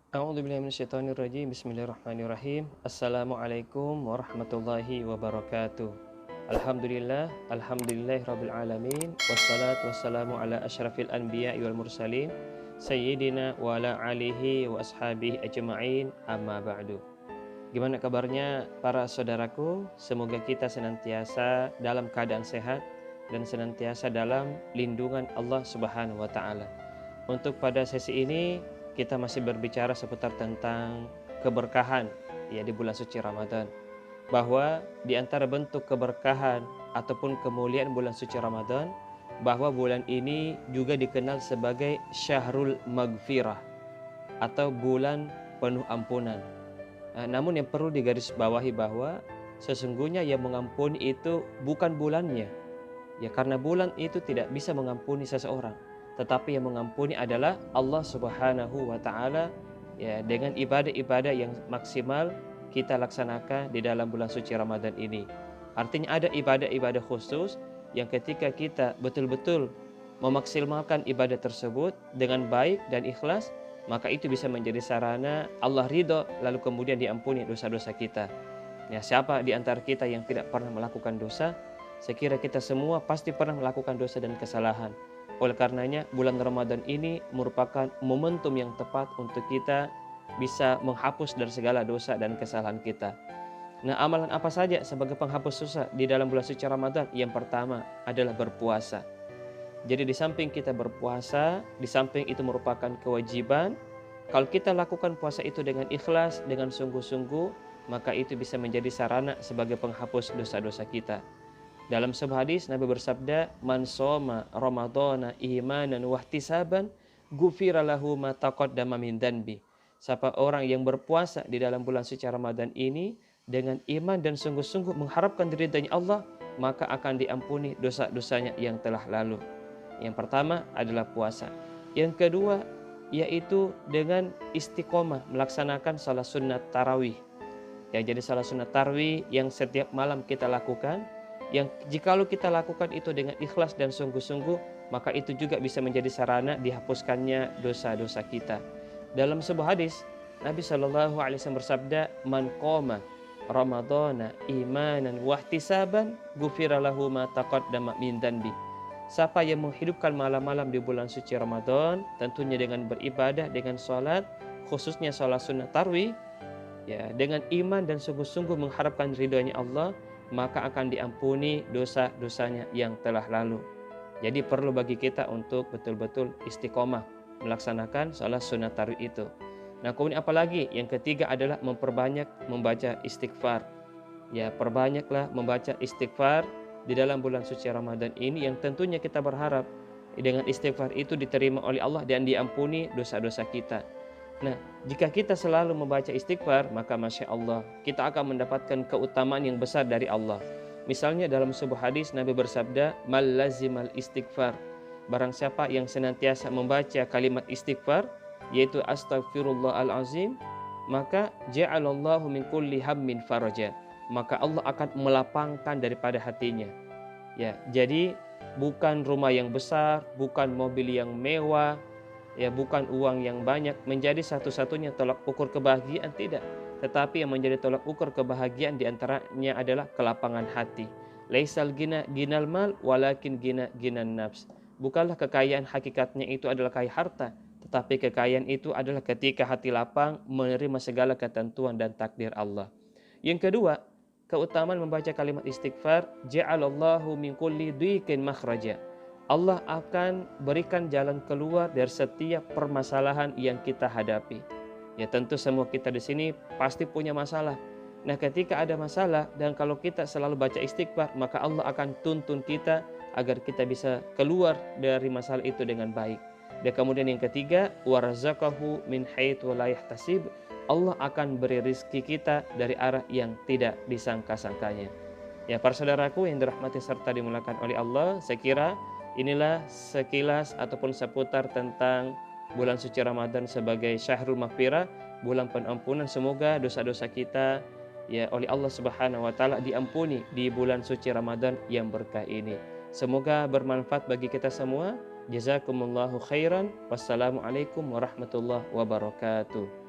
A'udzubillahi minasyaitonirrajim. Bismillahirrahmanirrahim. Assalamualaikum warahmatullahi wabarakatuh. Alhamdulillah, alhamdulillahirabbil alamin. Wassalatu wassalamu ala asyrafil anbiya'i wal mursalin sayyidina wa ala alihi wa ashabihi ajma'in. Amma ba'du. Gimana kabarnya para saudaraku? Semoga kita senantiasa dalam keadaan sehat dan senantiasa dalam lindungan Allah Subhanahu wa taala. Untuk pada sesi ini kita masih berbicara seputar tentang keberkahan ya di bulan suci Ramadan. Bahwa di antara bentuk keberkahan ataupun kemuliaan bulan suci Ramadan, bahwa bulan ini juga dikenal sebagai Syahrul Maghfirah atau bulan penuh ampunan. Namun yang perlu digarisbawahi bahwa sesungguhnya yang mengampuni itu bukan bulannya. Ya, karena bulan itu tidak bisa mengampuni seseorang, tetapi yang mengampuni adalah Allah Subhanahu wa taala ya, dengan ibadah-ibadah yang maksimal kita laksanakan di dalam bulan suci Ramadan ini. Artinya ada ibadah-ibadah khusus yang ketika kita betul-betul memaksimalkan ibadah tersebut dengan baik dan ikhlas, maka itu bisa menjadi sarana Allah ridho lalu kemudian diampuni dosa-dosa kita. Ya, siapa di antara kita yang tidak pernah melakukan dosa? Saya kira kita semua pasti pernah melakukan dosa dan kesalahan. Oleh karenanya bulan Ramadan ini merupakan momentum yang tepat untuk kita bisa menghapus dari segala dosa dan kesalahan kita. Nah, amalan apa saja sebagai penghapus dosa di dalam bulan suci Ramadan? Yang pertama adalah berpuasa. Jadi di samping kita berpuasa, di samping itu merupakan kewajiban, kalau kita lakukan puasa itu dengan ikhlas, dengan sungguh-sungguh, maka itu bisa menjadi sarana sebagai penghapus dosa-dosa kita. Dalam sebuah hadis Nabi bersabda, "Man shoma Ramadhana imanan wa ihtisaban, ghufira lahu ma taqaddama min dzanbi." Siapa orang yang berpuasa di dalam bulan suci Ramadan ini dengan iman dan sungguh-sungguh mengharapkan ridhanya Allah, maka akan diampuni dosa-dosanya yang telah lalu. Yang pertama adalah puasa. Yang kedua yaitu dengan istiqomah melaksanakan salat sunat tarawih. Ya, jadi salat sunat tarawih yang setiap malam kita lakukan, yang jikalau kita lakukan itu dengan ikhlas dan sungguh-sungguh, maka itu juga bisa menjadi sarana dihapuskannya dosa-dosa kita. Dalam sebuah hadis, Nabi Shallallahu Alaihi Wasallam bersabda, "Man qoma Ramadhana imanan wa ihtisaban, ghufira lahu ma taqaddama min dzanbi." Siapa yang menghidupkan malam-malam di bulan suci Ramadan, tentunya dengan beribadah, dengan sholat, khususnya sholat sunnah tarwih, ya, dengan iman dan sungguh-sungguh mengharapkan ridhonya Allah, maka akan diampuni dosa-dosanya yang telah lalu. Jadi perlu bagi kita untuk betul-betul istiqomah melaksanakan salat sunat tarawih itu. Nah, kemudian apalagi? Yang ketiga adalah memperbanyak membaca istighfar. Ya, perbanyaklah membaca istighfar di dalam bulan suci Ramadan ini yang tentunya kita berharap dengan istighfar itu diterima oleh Allah dan diampuni dosa-dosa kita. Nah, jika kita selalu membaca istighfar, maka Masya Allah, kita akan mendapatkan keutamaan yang besar dari Allah. Misalnya dalam sebuah hadis, Nabi bersabda, "Mal lazimal istighfar." Barang siapa yang senantiasa membaca kalimat istighfar, yaitu Astaghfirullahalazim, maka ja'alallahu min kulli hammin faraja. Maka Allah akan melapangkan daripada hatinya. Ya, jadi bukan rumah yang besar, bukan mobil yang mewah, ya, bukan uang yang banyak menjadi satu-satunya tolak ukur kebahagiaan, tidak. Tetapi yang menjadi tolak ukur kebahagiaan diantaranya adalah kelapangan hati. Laisal gina ginal mal walakin gina ginan nafs. Bukanlah kekayaan hakikatnya itu adalah kaya harta, tetapi kekayaan itu adalah ketika hati lapang menerima segala ketentuan dan takdir Allah. Yang kedua, keutamaan membaca kalimat istighfar, ja'alallahu min kulli dhiqin makhraja. Allah akan berikan jalan keluar dari setiap permasalahan yang kita hadapi. Ya, tentu semua kita di sini pasti punya masalah. Nah, ketika ada masalah dan kalau kita selalu baca istighfar, maka Allah akan tuntun kita agar kita bisa keluar dari masalah itu dengan baik. Dan kemudian yang ketiga, warzaqahu min haitsu la yahtasib. Allah akan beri rizki kita dari arah yang tidak disangka-sangkanya. Ya, para saudaraku yang dirahmati serta dimuliakan oleh Allah, saya kira inilah sekilas ataupun seputar tentang bulan suci Ramadan sebagai Syahrul Maghfirah, bulan pengampunan. Semoga dosa-dosa kita ya oleh Allah Subhanahu wa taala diampuni di bulan suci Ramadan yang berkah ini. Semoga bermanfaat bagi kita semua. Jazakumullahu khairan. Wassalamualaikum warahmatullahi wabarakatuh.